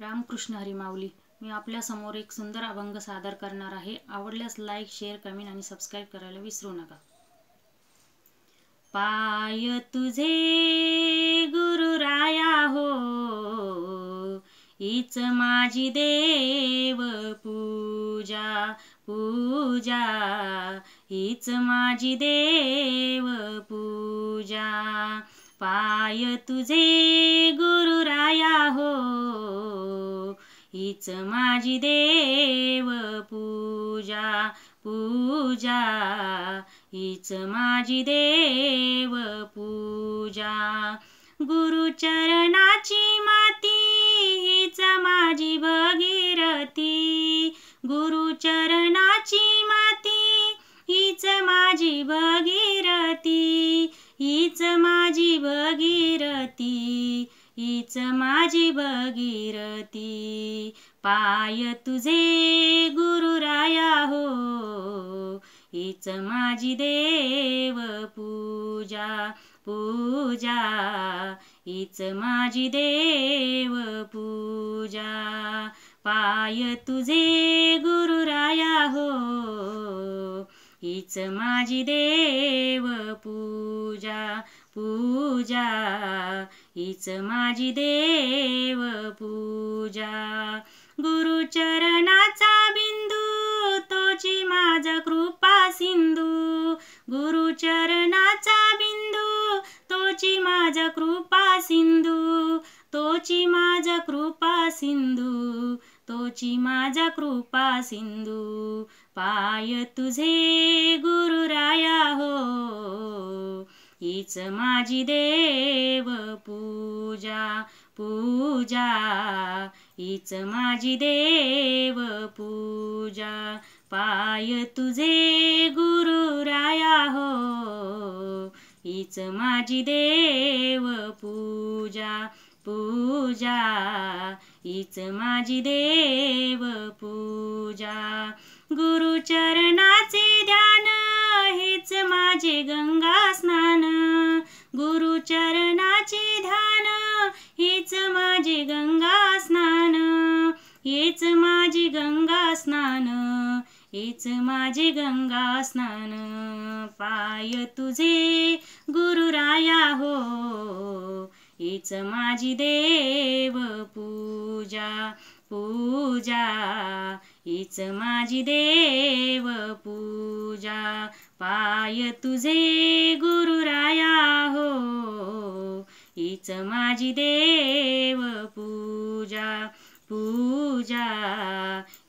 रामकृष्ण हरी माऊली. मी आपल्या समोर एक सुंदर अभंग सादर करणार आहे. आवडल्यास लाईक, शेअर, कमेंट आणि सबस्क्राईब करायला विसरू नका. पाय तुझे गुरुराया हो, हीच माझी देव पूजा पूजा, हीच माझी देव पूजा. पाय तुझे गुरुराया हो, हीच माझी देव पूजा पूजा, हीच माझी देव पूजा. गुरुचरणाची माती हीच माझी भगीरथी, गुरुचरणाची माती हीच माझी भगीरथी, हीच माझी भगीरथी, हीच माझी भगीरथी. पाय तुझे गुरुराया हो, हीच माझी देव पूजा पूजा, हीच माझी देव पूजा. पाय तुझे गुरुराया हो, हीच माझी देव पूजा पूजा, हीच माझी देव पूजा. गुरुचरणाचा बिंदू तोची माझा कृपा सिंधू, गुरुचरणाचा बिंदू तोची माझा कृपा सिंधू, तोची माझा कृपा सिंधू, तोची माझा कृपा सिंधू. पाय तुझे गुरुराया हो, हीच माझी देव पूजा पूजा, हीच माझी देव पूजा. पाय तुझे गुरुराया हो, हीच माझी देव पूजा पूजा, हीच माझी देव पूजा. गुरुचरणाचे ध्यान हेच माझे गंगा स्नान, गुरुचरणाचे ध्यान हेच माझे गंगा स्नान, हेच माझे गंगा स्नान, हेच माझे गंगा स्नान. पाय तुझे गुरुराया हो, हीच माझी देव पूजा पूजा, हीच माझी देव पूजा. पाय तुझे गुरुराया हो, हीच माझी देव पूजा पूजा,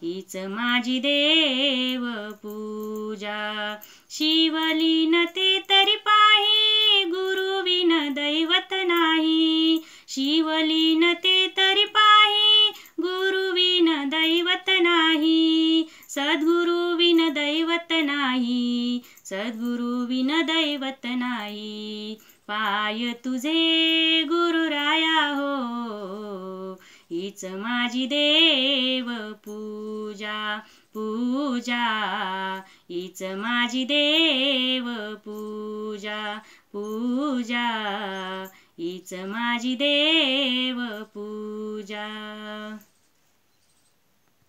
हीच माझी देव पूजा. शिवलीन ते तरी पाही, गुरुविन दैवत नाही, शिवलीन ते तरी पाही, गुरुविन दैवत नाही, सद्गुरुविन दैवत नाही, सद्गुरुविन दैवत नाही. पाय तुझे गुरुराया हो, हीच माझी देव पूजा पूजा, हीच माझी देव पूजा पूजा, हीच माझी देव पूजा.